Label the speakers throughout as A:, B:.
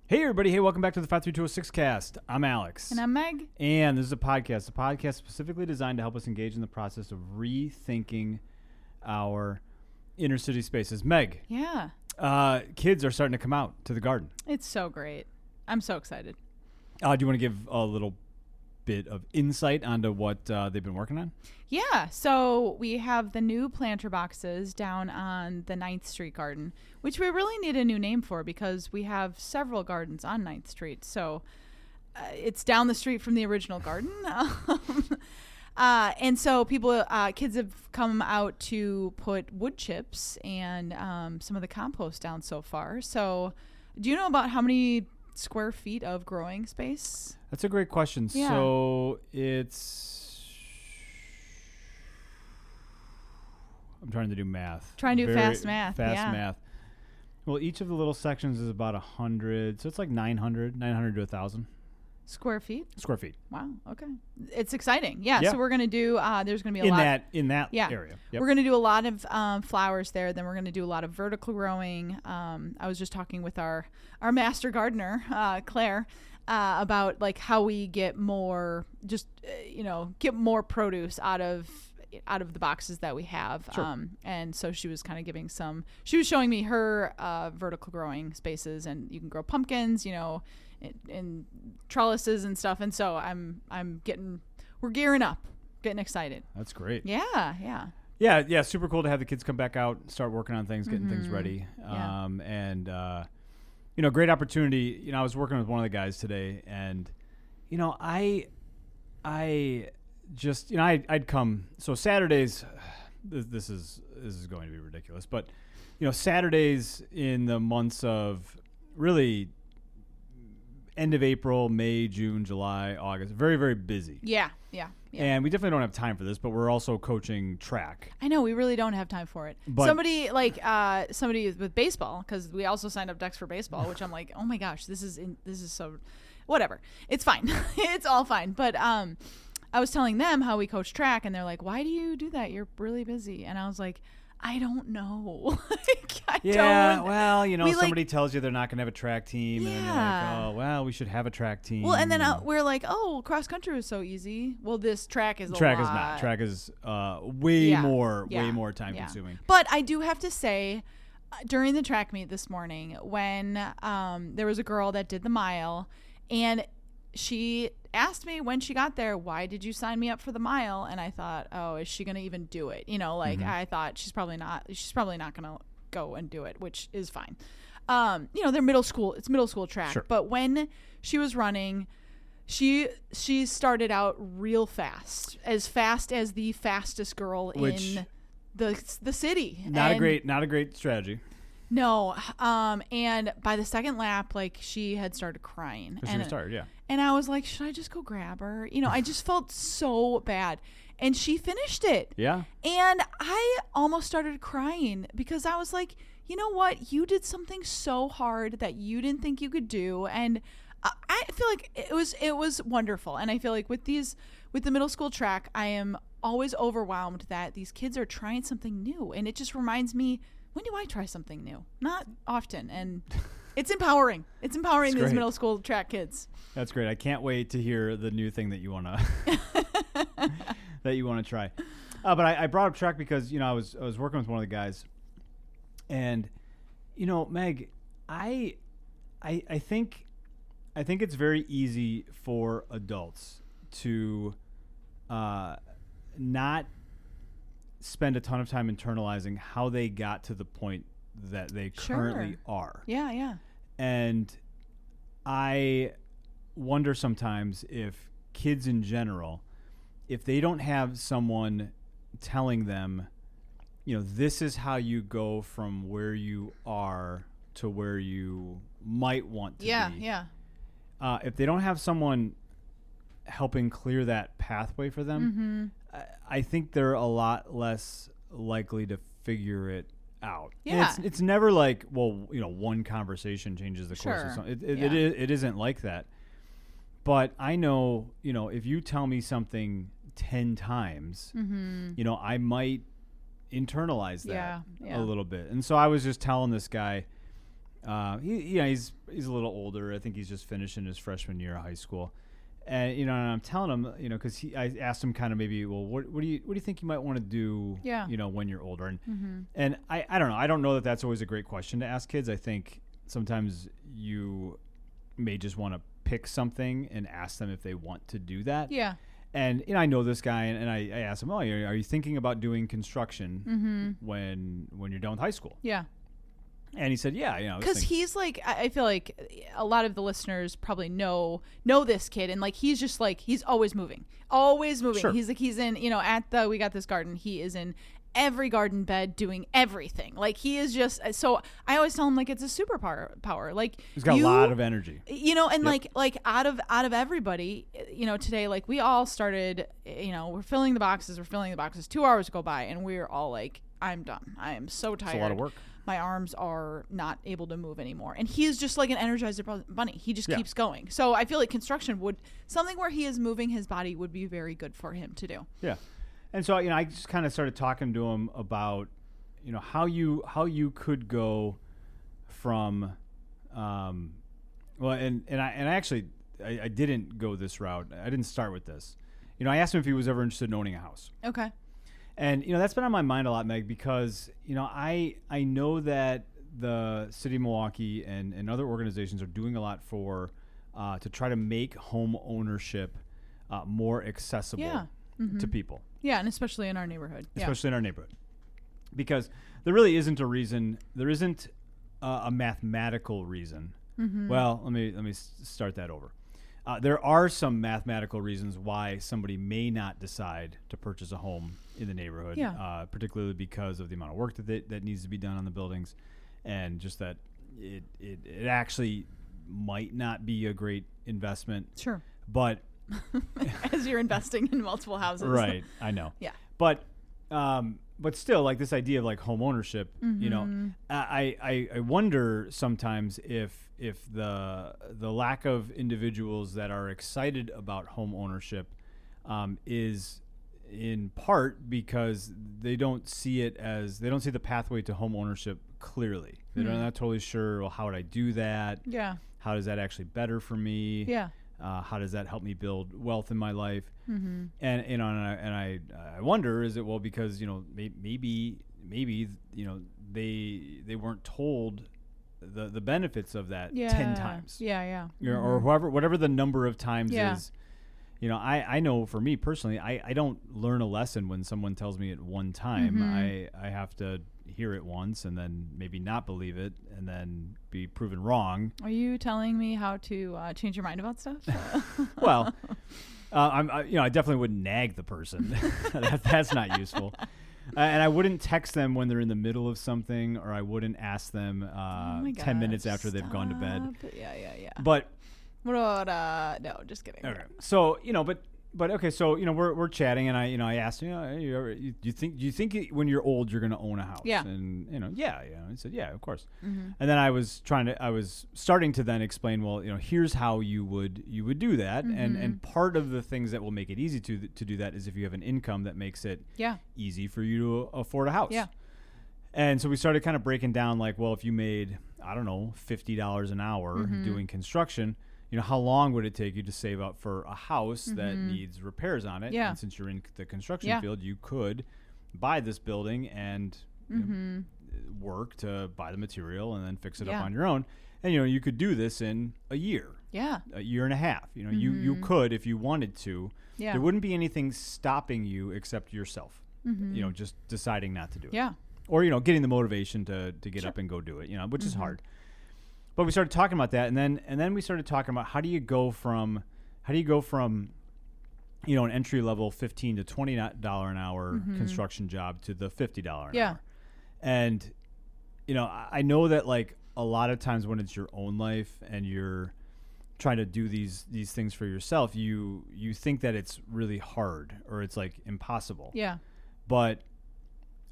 A: Hey, everybody. Hey, welcome back to the 53206 cast. I'm Alex.
B: And I'm Meg.
A: And this is a podcast specifically designed to help us engage in the process of rethinking our inner city spaces. Meg.
B: Yeah.
A: Kids are starting to come out to the garden.
B: It's so great. I'm so excited.
A: Do you want to give a little bit of insight onto what they've been working on?
B: Yeah. So we have the new planter boxes down on the 9th Street garden, which we really need a new name for because we have several gardens on 9th Street. So it's down the street from the original garden. And so kids have come out to put wood chips and some of the compost down so far. So do you know about how many square feet of growing space?
A: That's a great question.
B: Yeah.
A: So I'm trying to do math.
B: Fast math.
A: Fast
B: yeah.
A: math. Well, each of the little sections is about 100. So it's like 900 to 1,000.
B: Square feet?
A: Square feet.
B: Wow. Okay. It's exciting. Yeah. So we're going to do, there's going to be a lot.
A: In that area.
B: Yep. We're going to do a lot of flowers there. Then we're going to do a lot of vertical growing. I was just talking with our master gardener, Claire, about like how we get more, get more produce out of the boxes that we have.
A: Sure.
B: And so she was kind of she was showing me her vertical growing spaces, and you can grow pumpkins, in trellises and stuff. And so we're gearing up, getting excited.
A: That's great.
B: Yeah.
A: Yeah. Super cool to have the kids come back out, start working on things, getting things ready.
B: Yeah.
A: Great opportunity. I was working with one of the guys today, and, I'd come. So Saturdays, this is going to be ridiculous, but, Saturdays in the months of really end of April, May, June, July, August, very, very busy.
B: Yeah.
A: And we definitely don't have time for this, but we're also coaching track.
B: I know, we really don't have time for it. But somebody with baseball, because we also signed up Ducks for baseball, which I'm like, oh my gosh, this is so, whatever. It's fine. It's all fine. But I was telling them how we coach track, and they're like, why do you do that? You're really busy. And I was like, I don't know.
A: Somebody tells you they're not going to have a track team, and then you're like, oh, well, we should have a track team.
B: Well, and then we're like, oh, cross country is so easy. Well, this track is
A: Track is not. Track is way more time consuming.
B: But I do have to say, during the track meet this morning, when there was a girl that did the mile, and she asked me when she got there, why did you sign me up for the mile? And I thought, oh, is she going to even do it? I thought she's probably not going to go and do it, which is fine. They're middle school. It's middle school track. Sure. But when she was running, she started out real fast as the fastest girl in the city. Not
A: a great strategy.
B: No. And by the second lap, she had started crying.
A: She was tired, yeah.
B: And I was like, should I just go grab her? I just felt so bad. And she finished it.
A: Yeah.
B: And I almost started crying because I was like, you know what? You did something so hard that you didn't think you could do. And I feel like it was wonderful. And I feel like with the middle school track, I am always overwhelmed that these kids are trying something new. And it just reminds me, when do I try something new? Not often. And it's empowering. It's empowering these middle school track kids.
A: That's great. I can't wait to hear the new thing that you want to try. But I brought up track because, I was working with one of the guys, and, Meg, I think it's very easy for adults to not spend a ton of time internalizing how they got to the point that they currently are.
B: Yeah.
A: And I wonder sometimes if kids in general, if they don't have someone telling them, this is how you go from where you are to where you might want to be.
B: Yeah.
A: If they don't have someone helping clear that pathway for them, I think they're a lot less likely to figure it out.
B: Yeah.
A: And it's never like, one conversation changes the course of something. It isn't like that. But I know, if you tell me something 10 times, I might internalize that a little bit. And so I was just telling this guy, he's he's a little older. I think he's just finishing his freshman year of high school. And, and I'm telling him, because I asked him kind of maybe, well, what do you think you might want to do, when you're older? And I don't know. I don't know that that's always a great question to ask kids. I think sometimes you may just want to pick something and ask them if they want to do that.
B: Yeah.
A: And I know this guy, and I asked him, are you thinking about doing construction when you're done with high school?
B: Yeah.
A: And he said, yeah,
B: because he's like, I feel like a lot of the listeners probably know this kid, and like he's just like he's always moving. Sure. He's in we got this garden. He is in every garden bed doing everything. Like he is just so. I always tell him like it's a superpower. Like
A: he's got a lot of energy.
B: And like out of everybody, today like we all started. We're filling the boxes. 2 hours go by, and we're all like, I'm done. I am so tired.
A: It's a lot of work.
B: My arms are not able to move anymore. And he is just like an Energizer bunny. He just keeps going. So I feel like construction something where he is moving his body would be very good for him to do. Yeah.
A: And so, I just kind of started talking to him about, how you could go from, and I didn't go this route. I didn't start with this. I asked him if he was ever interested in owning a house.
B: Okay.
A: And, that's been on my mind a lot, Meg, because, I know that the city of Milwaukee and other organizations are doing a lot to try to make home ownership more accessible to people.
B: Yeah, and especially in our neighborhood.
A: Because there really isn't a reason. There isn't a mathematical reason. Well, let me start that over. There are some mathematical reasons why somebody may not decide to purchase a home in the neighborhood, particularly because of the amount of work that needs to be done on the buildings, and just that it actually might not be a great investment.
B: Sure.
A: But
B: as you're investing in multiple houses.
A: Right, I know.
B: Yeah.
A: But still, like this idea of like home ownership, I wonder sometimes if the lack of individuals that are excited about home ownership is in part because they don't see the pathway to home ownership clearly. They're not totally sure, well, how would I do that?
B: Yeah.
A: How is that actually better for me?
B: Yeah.
A: How does that help me build wealth in my life? And I wonder, is it because maybe they weren't told the benefits of that 10 times. Or whatever the number of times is. I know for me personally, I don't learn a lesson when someone tells me it one time. I have to hear it once and then maybe not believe it and then be proven wrong.
B: Are you telling me how to change your mind about stuff?
A: Well, I definitely wouldn't nag the person. That's not useful. And I wouldn't text them when they're in the middle of something, or I wouldn't ask them 10 minutes after they've gone to bed.
B: Yeah.
A: But
B: no, just kidding.
A: Okay. So, but okay, so we're chatting, and I asked do you think when you're old you're going to own a house?
B: Yeah.
A: And I said yeah, of course. And then I was starting to then explain, well, here's how you would do that, and part of the things that will make it easy to do that is if you have an income that makes it easy for you to afford a house.
B: Yeah.
A: And so we started kind of breaking down, like, well, if you made $50 an hour doing construction, how long would it take you to save up for a house that needs repairs on it?
B: Yeah.
A: And since you're in the construction field, you could buy this building and work to buy the material and then fix it up on your own. And, you could do this in a year.
B: Yeah.
A: A year and a half. You could if you wanted to.
B: Yeah.
A: There wouldn't be anything stopping you except yourself, just deciding not to do it.
B: Yeah.
A: Or, getting the motivation to get up and go do it, which is hard. But we started talking about that, and then we started talking about how do you go from an entry level $15 to $20 an hour construction job to the $50 an hour. And I know that like a lot of times when it's your own life and you're trying to do these things for yourself, you think that it's really hard or it's like impossible.
B: Yeah.
A: But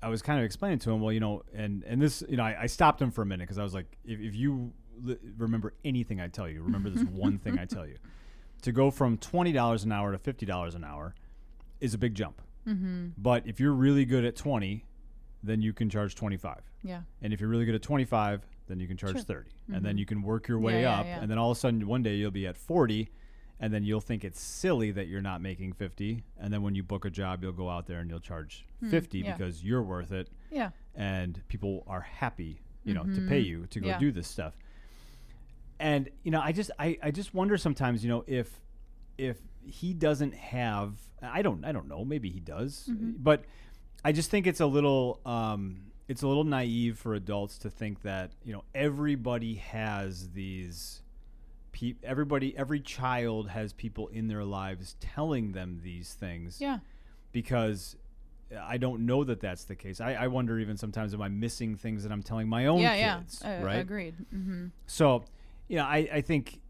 A: I was kind of explaining to him, well, and this, I stopped him for a minute because I was like, if you remember anything I tell you, remember this one thing I tell you. To go from $20 an hour to $50 an hour is a big jump. But if you're really good at 20, then you can charge 25.
B: Yeah.
A: And if you're really good at 25, then you can charge
B: Sure.
A: 30.
B: Mm-hmm.
A: And then you can work your way up. And then all of a sudden, one day you'll be at 40. And then you'll think it's silly that you're not making 50. And then when you book a job, you'll go out there and you'll charge 50 because you're worth it.
B: Yeah.
A: And people are happy, to pay you to go do this stuff. And, I just wonder sometimes, if he doesn't have, I don't know, maybe he does, but I just think it's a little naive for adults to think that, everybody has these every child has people in their lives telling them these things.
B: Yeah.
A: Because I don't know that that's the case. I wonder even sometimes, am I missing things that I'm telling my own kids?
B: Yeah.
A: Right.
B: Agreed. Mm-hmm.
A: So, I think,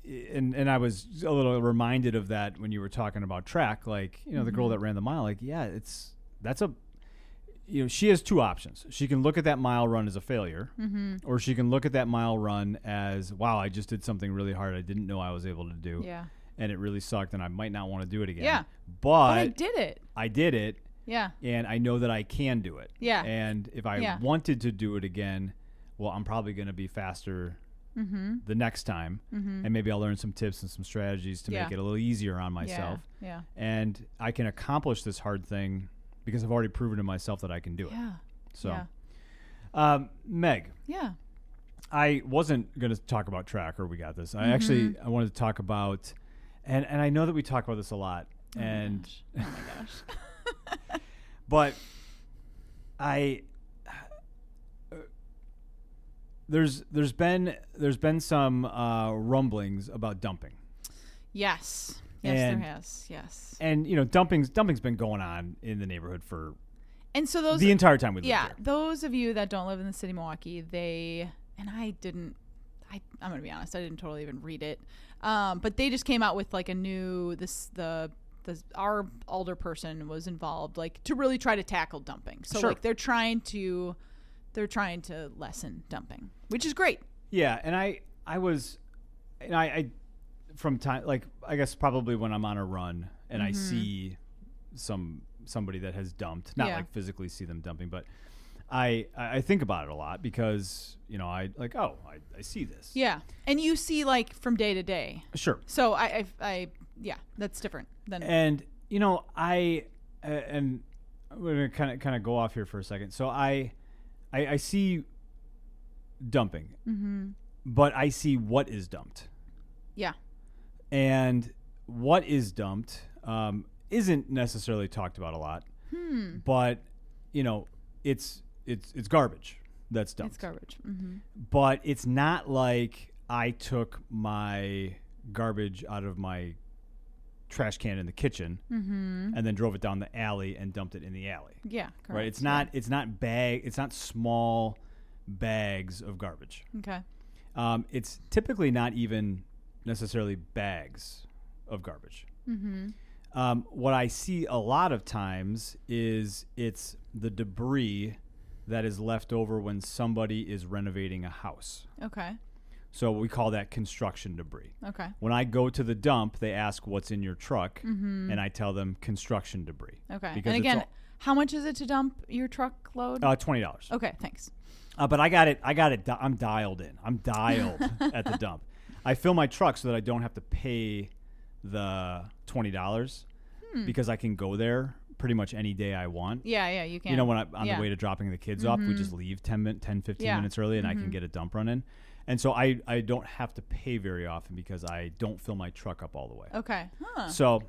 A: and I was a little reminded of that when you were talking about track, like, the girl that ran the mile, like, she has two options. She can look at that mile run as a failure, or she can look at that mile run as, wow, I just did something really hard I didn't know I was able to do.
B: Yeah.
A: And it really sucked, and I might not want to do it again.
B: Yeah.
A: But
B: I did it.
A: I did it.
B: Yeah.
A: And I know that I can do it.
B: Yeah.
A: And if I wanted to do it again, well, I'm probably going to be faster the next time. And maybe I'll learn some tips and some strategies to make it a little easier on myself.
B: Yeah.
A: And I can accomplish this hard thing because I've already proven to myself that I can do it.
B: Yeah.
A: So, Meg.
B: Yeah.
A: I wasn't going to talk about track, or we got this. I wanted to talk about, and I know that we talk about this a lot.
B: Oh my gosh.
A: But there's been some rumblings about dumping.
B: Yes. Yes, there has. Yes.
A: And dumping's been going on in the neighborhood for
B: the
A: entire time we lived
B: yeah,
A: there.
B: those of you that don't live in the city of Milwaukee, I'm going to be honest, I didn't totally even read it. But they just came out with like a new our older person was involved, like, to really try to tackle dumping. So like they're trying to lessen dumping, which is great.
A: Yeah, and I from time, like, I guess probably when I'm on a run and I see somebody that has dumped, not like physically see them dumping, but I think about it a lot because, I see this.
B: Yeah. And you see, like, from day to day.
A: Sure.
B: So yeah, that's different than.
A: And, and we're going to kind of go off here for a second. So I see dumping, but I see what is dumped.
B: Yeah.
A: And what is dumped isn't necessarily talked about a lot, but, it's garbage that's dumped.
B: It's garbage.
A: But it's not like I took my garbage out of my trash can in the kitchen and then drove it down the alley and dumped it in the alley.
B: Yeah, correct.
A: Right? It's not small bags of garbage.
B: Okay.
A: It's typically not even necessarily bags of garbage. What I see a lot of times is it's the debris that is left over when somebody is renovating a house.
B: Okay.
A: So we call that construction debris.
B: Okay.
A: When I go to the dump, they ask what's in your truck, and I tell them construction debris.
B: Okay.
A: Because
B: and again, how much is it to dump your truckload?
A: $20.
B: Okay, thanks.
A: But I got it. I'm dialed in. I'm dialed at the dump. I fill my truck so that I don't have to pay the $20 because I can go there pretty much any day I want.
B: Yeah, you can.
A: When I'm on the way to dropping the kids off, we just leave 10, 15 minutes early, and I can get a dump run in. And so I don't have to pay very often because I don't fill my truck up all the way.
B: Okay. Huh.
A: So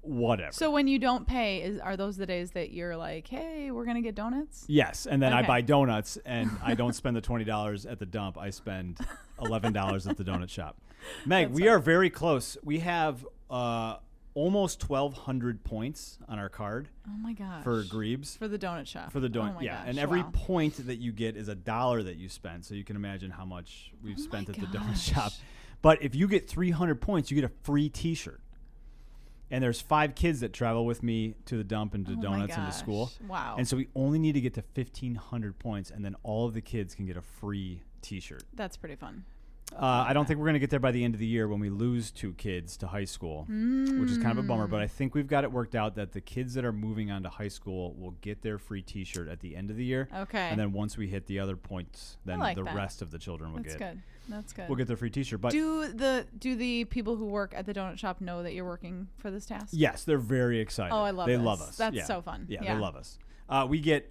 A: whatever.
B: So when you don't pay, are those the days that you're like, hey, we're going to get donuts?
A: Yes. And then I buy donuts, and I don't spend the $20 at the dump. I spend $11 at the donut shop. Meg, we are very close. We have almost 1,200 points on our card.
B: Oh my gosh.
A: For Greebs.
B: For the donut shop.
A: For the donut.
B: Oh my gosh.
A: And every point that you get is $1 that you spend. So you can imagine how much we've spent at the donut shop. But if you get 300 points, you get a free T-shirt. And there's 5 kids that travel with me to the dump and to donuts and to school.
B: Wow.
A: And so we only need to get to 1,500 points, and then all of the kids can get a free T-shirt.
B: That's pretty fun.
A: I don't think we're going to get there by the end of the year when we lose 2 kids to high school, which is kind of a bummer. But I think we've got it worked out that the kids that are moving on to high school will get their free T-shirt at the end of the year.
B: Okay.
A: And then once we hit the other points, then the rest of the children will get.
B: That's good.
A: We'll get their free T-shirt. But
B: do the people who work at the donut shop know that you're working for this task?
A: Yes, they're very excited.
B: Oh, I love
A: They
B: this.
A: love us.
B: That's so fun.
A: Yeah, they love us. We get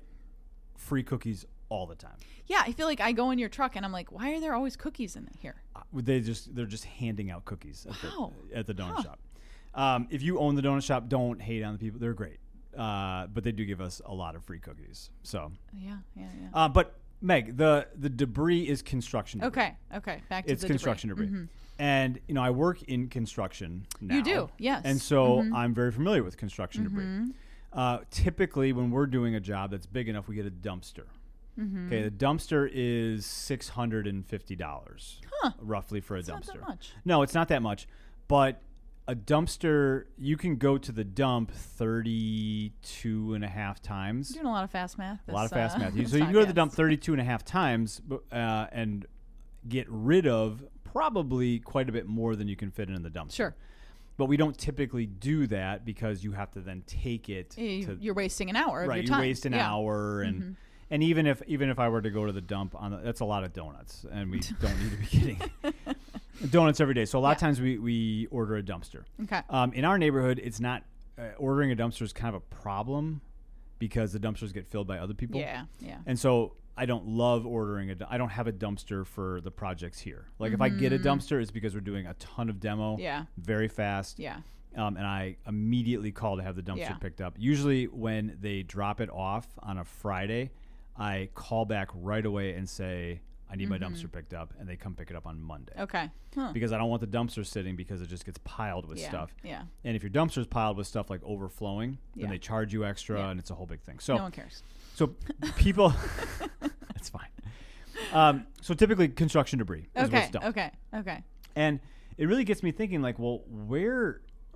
A: free cookies all the time.
B: Yeah, I feel like I go in your truck and I'm like, why are there always cookies in here?
A: They're just handing out cookies at the donut shop. If you own the donut shop, don't hate on the people. They're great. But they do give us a lot of free cookies. So
B: yeah.
A: But Meg, the debris is construction debris.
B: Okay. Back to
A: it's
B: the
A: construction debris.
B: Mm-hmm.
A: And I work in construction now.
B: You do, yes.
A: And so I'm very familiar with construction debris. Typically, when we're doing a job that's big enough, we get a dumpster. Okay, the dumpster is $650 roughly for a dumpster.
B: Not that much.
A: No, it's not that much. But a dumpster, you can go to the dump 32 and a half times.
B: You're doing a lot of fast math.
A: So you can go to the dump 32 and a half times and get rid of probably quite a bit more than you can fit in the dumpster.
B: Sure.
A: But we don't typically do that because you have to then take it.
B: You're wasting an hour of your time.
A: Right, you waste an hour and... And even if I were to go to the dump, that's a lot of donuts, and we don't need to be getting donuts every day. So a lot of times we order a dumpster.
B: Okay.
A: In our neighborhood, it's not ordering a dumpster is kind of a problem because the dumpsters get filled by other people.
B: Yeah.
A: And so I don't love ordering I don't have a dumpster for the projects here. Like if I get a dumpster, it's because we're doing a ton of demo.
B: Yeah.
A: Very fast.
B: Yeah.
A: And I immediately call to have the dumpster picked up. Usually when they drop it off on a Friday, I call back right away and say, I need my dumpster picked up, and they come pick it up on Monday.
B: Okay.
A: Because I don't want the dumpster sitting because it just gets piled with stuff.
B: Yeah.
A: And if your dumpster's piled with stuff like overflowing, then they charge you extra, and it's a whole big thing. So
B: no one cares.
A: So people, that's fine. So typically construction debris is what's dumped.
B: Okay.
A: And it really gets me thinking, like, well,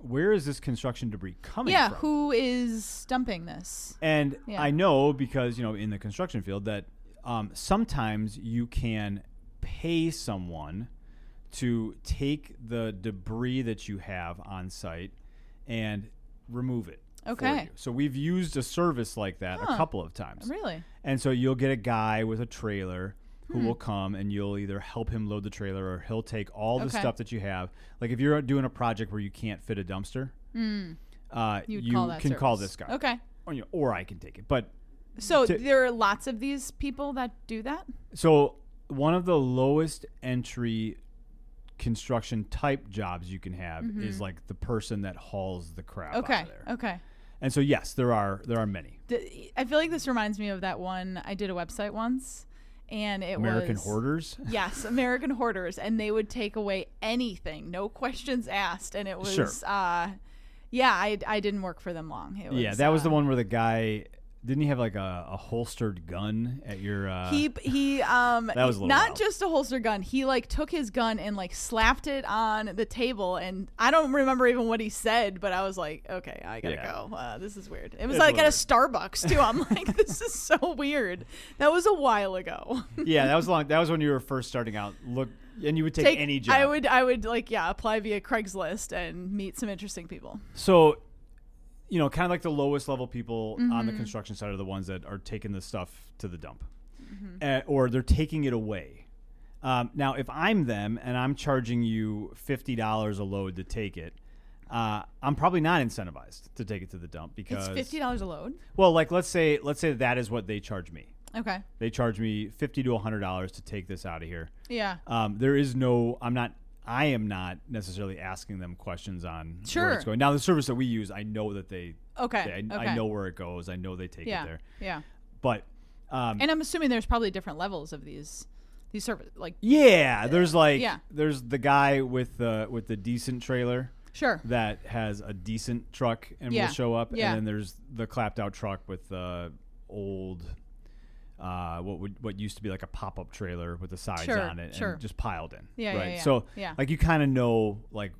A: where is this construction debris coming from?
B: Yeah, who is dumping this?
A: And I know because, in the construction field that sometimes you can pay someone to take the debris that you have on site and remove it.
B: Okay.
A: For you. So we've used a service like that a couple of times.
B: Really?
A: And so you'll get a guy with a trailer who will come and you'll either help him load the trailer or he'll take all the stuff that you have. Like if you're doing a project where you can't fit a dumpster, you can call this guy.
B: Okay.
A: Or I can take it. But
B: so there are lots of these people that do that?
A: So one of the lowest entry construction type jobs you can have is like the person that hauls the crap out of there.
B: Okay.
A: And so yes, there are many.
B: I feel like this reminds me of that one. I did a website once. And it
A: American
B: was
A: Hoarders?
B: Yes, American Hoarders. And they would take away anything, no questions asked. And it was, I didn't work for them long. It was,
A: that was the one where the guy, didn't he have like a holstered gun at your...
B: He
A: that was a little
B: not
A: wild.
B: just a holstered gun. He like took his gun and like slapped it on the table. And I don't remember even what he said, but I was like, okay, I gotta go. This is weird. It was like at a Starbucks too. I'm like, this is so weird. That was a while ago.
A: Yeah, that was long. That was when you were first starting out. And you would take any job.
B: I would apply via Craigslist and meet some interesting people.
A: So, kind of like the lowest level people on the construction side are the ones that are taking the stuff to the dump, or they're taking it away. Now, if I'm them and I'm charging you $50 a load to take it, I'm probably not incentivized to take it to the dump because
B: it's $50 a load.
A: Well, like let's say that is what they charge me.
B: Okay.
A: They charge me $50 to $100 to take this out of here.
B: Yeah.
A: There is no. I am not necessarily asking them questions on where it's going. Now, the service that we use, I know that they...
B: Okay.
A: I know where it goes. I know they take it there.
B: Yeah.
A: But...
B: and I'm assuming there's probably different levels of these services. Like...
A: Yeah. There's there's the guy with the decent trailer.
B: Sure.
A: That has a decent truck and will show up.
B: Yeah.
A: And then there's the clapped out truck with the old... what used to be like a pop-up trailer with the sides on it and just piled in.
B: Yeah.
A: So like you kind of know, like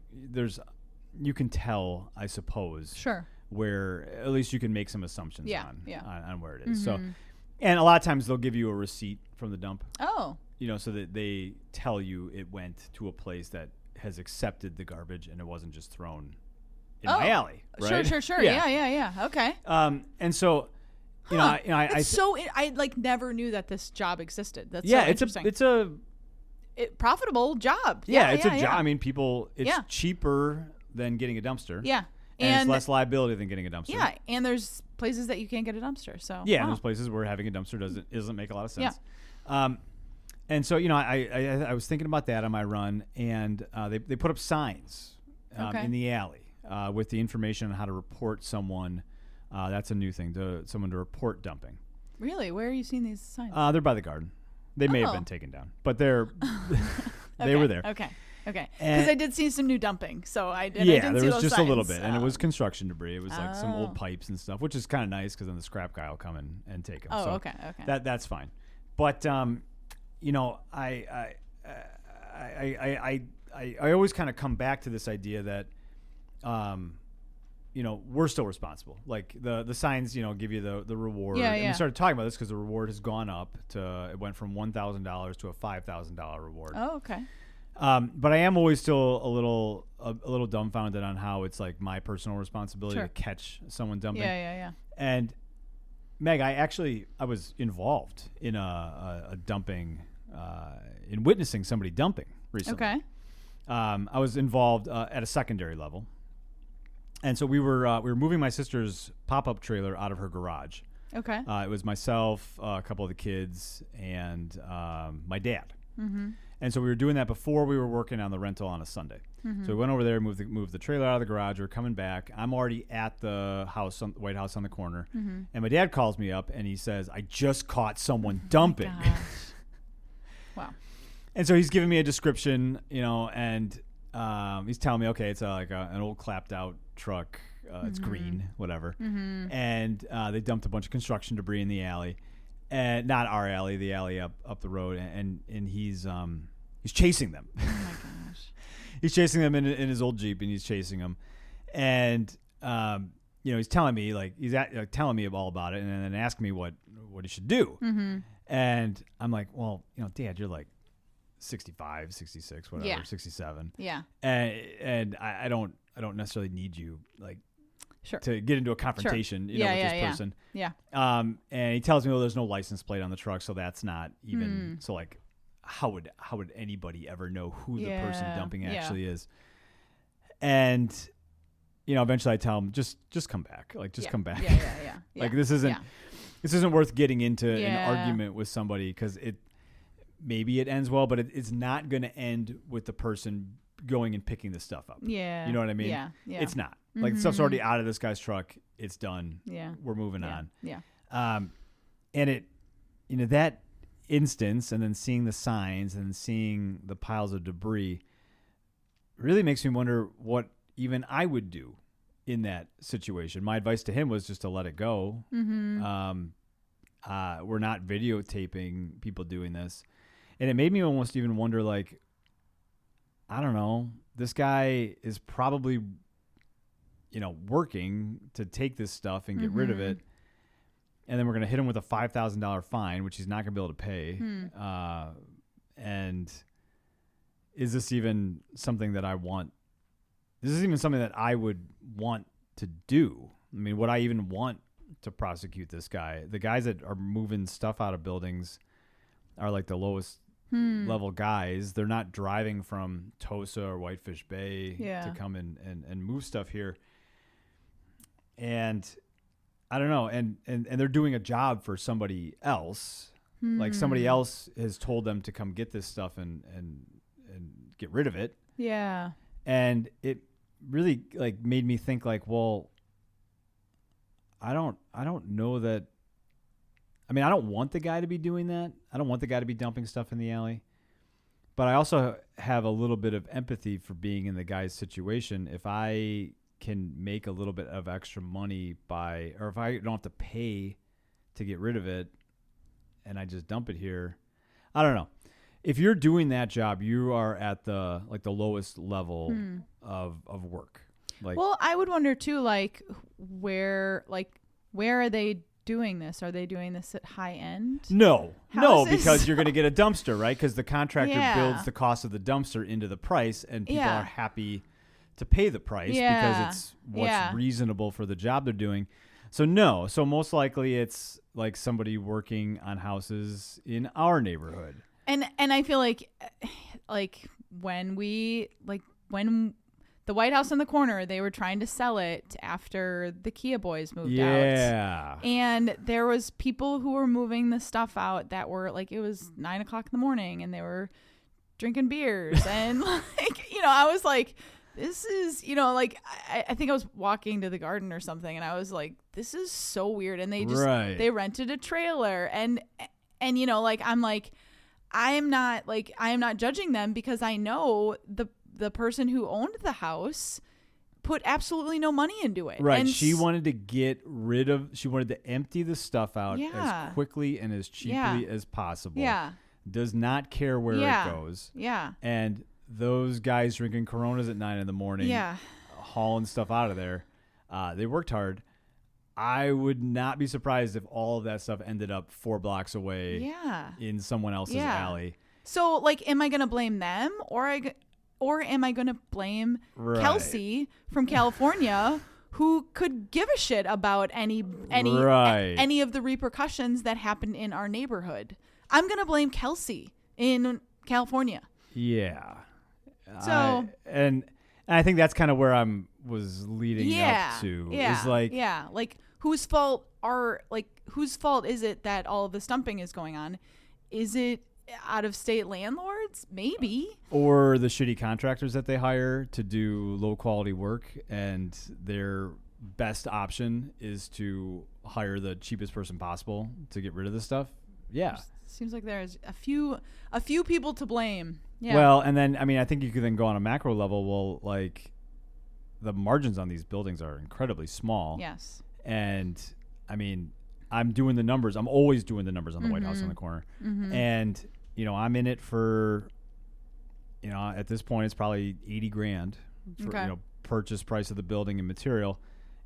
A: you can tell, I suppose.
B: Sure.
A: Where at least you can make some assumptions on where it is.
B: Mm-hmm.
A: So, and a lot of times they'll give you a receipt from the dump.
B: Oh.
A: so that they tell you it went to a place that has accepted the garbage and it wasn't just thrown in my alley. Right?
B: Sure. Yeah. Okay.
A: And so,
B: I like never knew that this job existed. That's so interesting.
A: it's a
B: profitable job.
A: It's a job. I mean, it's cheaper than getting a dumpster.
B: Yeah.
A: And it's less liability than getting a dumpster.
B: Yeah, and there's places that you can't get a dumpster. So
A: and there's places where having a dumpster doesn't make a lot of sense. Yeah. And so I was thinking about that on my run, and they put up signs in the alley with the information on how to report someone. That's a new thing, someone to report dumping.
B: Really? Where are you seeing these signs?
A: They're by the garden. They may have been taken down, but they were there.
B: Okay. Because I did see some new dumping, so I did.
A: Yeah, there was just a little bit, and it was construction debris. It was like some old pipes and stuff, which is kind of nice because then the scrap guy will come and take them. So
B: okay.
A: That's fine. But I always kind of come back to this idea that we're still responsible. Like the signs, give you the reward. And we started talking about this because the reward has gone up it went from $1,000 to a $5,000 reward.
B: Oh, okay.
A: But I am always still a little dumbfounded on how it's like my personal responsibility to catch someone dumping.
B: Yeah.
A: And Meg, I was involved in a dumping, in witnessing somebody dumping recently.
B: Okay.
A: I was involved at a secondary level, and so we were moving my sister's pop-up trailer out of her garage.
B: Okay.
A: It was myself, a couple of the kids, and my dad.
B: Mm-hmm.
A: And so we were doing that before we were working on the rental on a Sunday. Mm-hmm. So we went over there, moved the trailer out of the garage. We were coming back. I'm already at the White House on the corner. Mm-hmm. And my dad calls me up and he says, "I just caught someone dumping."
B: Wow.
A: And so he's giving me a description, and he's telling me, okay, it's like an old clapped out truck. It's green, whatever. Mm-hmm. And they dumped a bunch of construction debris in the alley. And not our alley, the alley up the road, and he's chasing them.
B: Oh my gosh!
A: He's chasing them in his old Jeep, and he's chasing them, and he's telling me telling me all about it, and then asking me what he should do. Mm-hmm. And I'm like, well, Dad, you're like 65, 66, whatever, 67.
B: Yeah.
A: And I don't necessarily need you like.
B: Sure.
A: To get into a confrontation, with this person.
B: Yeah.
A: And he tells me, there's no license plate on the truck, so that's not even. So like, how would anybody ever know who the person dumping actually is? And eventually I tell him, just come back, come back.
B: Yeah.
A: Like this isn't worth getting into an argument with somebody because maybe it ends well, but it's not going to end with the person going and picking the stuff up.
B: Yeah.
A: You know what I mean?
B: Yeah.
A: It's not. Like the stuff's already out of this guy's truck. It's done.
B: Yeah.
A: We're moving on.
B: Yeah.
A: And it, that instance, and then seeing the signs and seeing the piles of debris really makes me wonder what even I would do in that situation. My advice to him was just to let it go. Mm-hmm. We're not videotaping people doing this. And it made me almost even wonder, like, I don't know, this guy is probably, working to take this stuff and get rid of it. And then we're going to hit him with a $5,000 fine, which he's not going to be able to pay. And is this even something that I want? This is even something that I would want to do. I mean, would I even want to prosecute this guy? The guys that are moving stuff out of buildings are like the lowest level guys. They're not driving from Tosa or Whitefish Bay to come and move stuff here. And I don't know. And they're doing a job for somebody else. Like somebody else has told them to come get this stuff and get rid of it.
B: Yeah.
A: And it really like made me think like, well, I don't know that. I mean, I don't want the guy to be doing that. I don't want the guy to be dumping stuff in the alley. But I also have a little bit of empathy for being in the guy's situation. If I can make a little bit of extra money or if I don't have to pay to get rid of it and I just dump it here, I don't know. If you're doing that job, you are at the lowest level of work. Like,
B: well, I would wonder too, like where are they doing this? Are they doing this at high end?
A: No,
B: Houses?
A: because you're going to get a dumpster, right? Because the contractor
B: Yeah.
A: builds the cost of the dumpster into the price, and people
B: Yeah.
A: are happy to pay the price
B: Yeah.
A: because it's what's
B: Yeah.
A: reasonable for the job they're doing. So no, so most likely it's like somebody working on houses in our neighborhood.
B: And I feel like when the White House in the corner, they were trying to sell it after the Kia boys moved out.
A: Yeah.
B: And there was people who were moving the stuff out that were like, it was 9 o'clock in the morning and they were drinking beers. And like, you know, I was like, this is, you know, like, I think I was walking to the garden or something and I was like, this is so weird. And they just,
A: Right.
B: they rented a trailer and, you know, like, I'm like, I am not judging them because I know the person who owned the house put absolutely no money into it.
A: Right.
B: And
A: She wanted to empty the stuff out
B: Yeah.
A: as quickly and as cheaply
B: Yeah.
A: as possible.
B: Yeah.
A: Does not care where
B: Yeah.
A: it goes.
B: Yeah.
A: And those guys drinking Coronas at 9 a.m,
B: Yeah.
A: hauling stuff out of there, they worked hard. I would not be surprised if all of that stuff ended up 4 blocks away
B: Yeah.
A: in someone else's
B: Yeah.
A: alley.
B: So, like, am I going to blame them or am I going to blame
A: Right.
B: Kelsey from California who could give a shit about any
A: Right.
B: any of the repercussions that happen in our neighborhood? I'm going to blame Kelsey in California.
A: Yeah.
B: So-
A: and I think that's kind of where was leading
B: Yeah.
A: up to.
B: Yeah.
A: Is like,
B: yeah. Like, whose fault is it that all of the stumping is going on? Is it out of state landlords? Maybe.
A: or the shitty contractors that they hire to do low quality work, and their best option is to hire the cheapest person possible to get rid of the stuff. Yeah.
B: Seems like there's a few people to blame. Yeah.
A: Well, and then, I mean, I think you could then go on a macro level. Well, like, the margins on these buildings are incredibly small.
B: Yes.
A: And, I mean, I'm doing the numbers. I'm always doing the numbers on the White House on the corner.
B: Mm-hmm.
A: And, you know, I'm in it for, you know, at this point, it's probably $80,000 for,
B: Okay.
A: you know, purchase price of the building and material.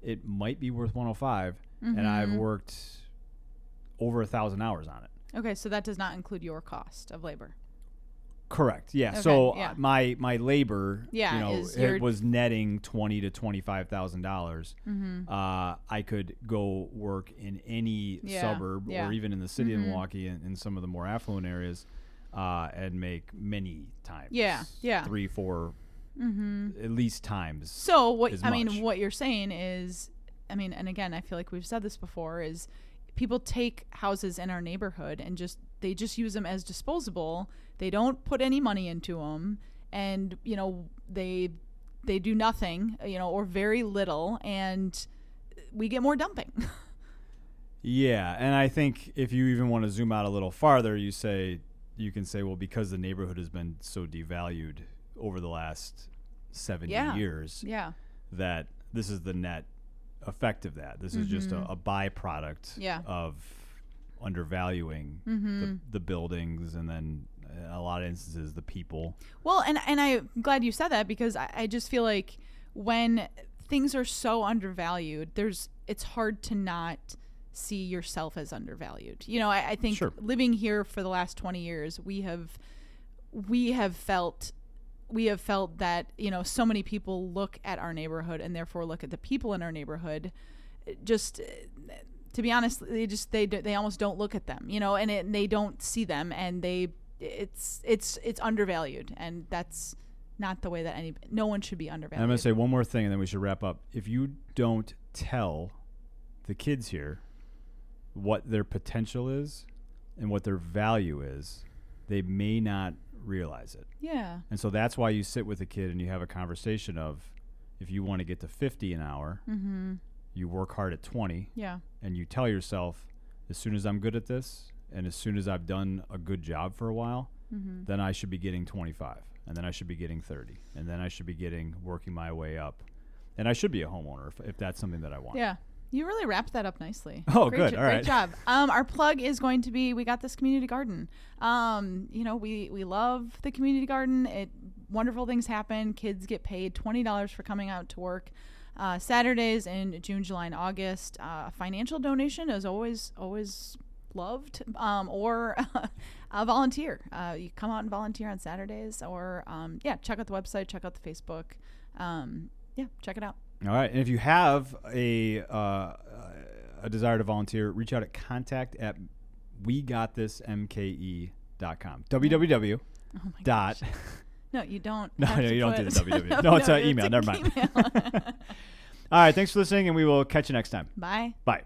A: It might be worth 105, and I've worked over 1,000 hours on it.
B: Okay, so that does not include your cost of labor.
A: Correct. Yeah.
B: Okay,
A: So
B: yeah.
A: my labor,
B: Yeah,
A: you know,
B: is your-
A: it was netting $20,000 to $25,000. I could go work in any
B: Yeah,
A: suburb
B: yeah.
A: or even in the city of Milwaukee in some of the more affluent areas, and make many times.
B: Yeah, yeah.
A: 3, 4, at least times.
B: So
A: as
B: what
A: much.
B: you're saying is, I mean, and again, I feel like we've said this before, is people take houses in our neighborhood and they just use them as disposable. They don't put any money into them, and you know they do nothing, you know, or very little, and we get more dumping.
A: Yeah, and I think if you even want to zoom out a little farther, you can say, well, because the neighborhood has been so devalued over the last 70 years,
B: Yeah.
A: that this is the net effect of that. This is just a byproduct
B: Yeah.
A: of undervaluing the buildings, and then in a lot of instances the people.
B: Well, and I'm glad you said that, because I just feel like when things are so undervalued, it's hard to not see yourself as undervalued. You know, I think
A: Sure.
B: living here for the last 20 years, we have felt that, you know, so many people look at our neighborhood and therefore look at the people in our neighborhood. Just to be honest, they almost don't look at them, you know, and they don't see them, and it's undervalued, and that's not the way that no one should be undervalued.
A: And I'm going to say one more thing, and then we should wrap up. If you don't tell the kids here what their potential is and what their value is, they may not realize it.
B: Yeah.
A: And so that's why you sit with a kid and you have a conversation of, if you want to get to 50 an hour, you work hard at 20,
B: Yeah.
A: and you tell yourself, as soon as I'm good at this, and as soon as I've done a good job for a while, then I should be getting 25, and then I should be getting 30, and then I should be working my way up, and I should be a homeowner if that's something that I want.
B: Yeah. You really wrapped that up nicely.
A: Oh,
B: Great
A: good. All right.
B: Great job. Our plug is going to be, we got this community garden. You know, we love the community garden. Wonderful things happen. Kids get paid $20 for coming out to work. Saturdays in June, July, and August. Financial donation is always loved, or a volunteer. You come out and volunteer on Saturdays, or check out the website, check out the Facebook. Check it out.
A: All right, and if you have a desire to volunteer, reach out at contact@wegotThisMKE.com. www.
B: Oh my
A: dot.
B: gosh. No, you don't.
A: No, you don't do the www. No, it's an email. Never mind. All right, thanks for listening, and we will catch you next time.
B: Bye.
A: Bye.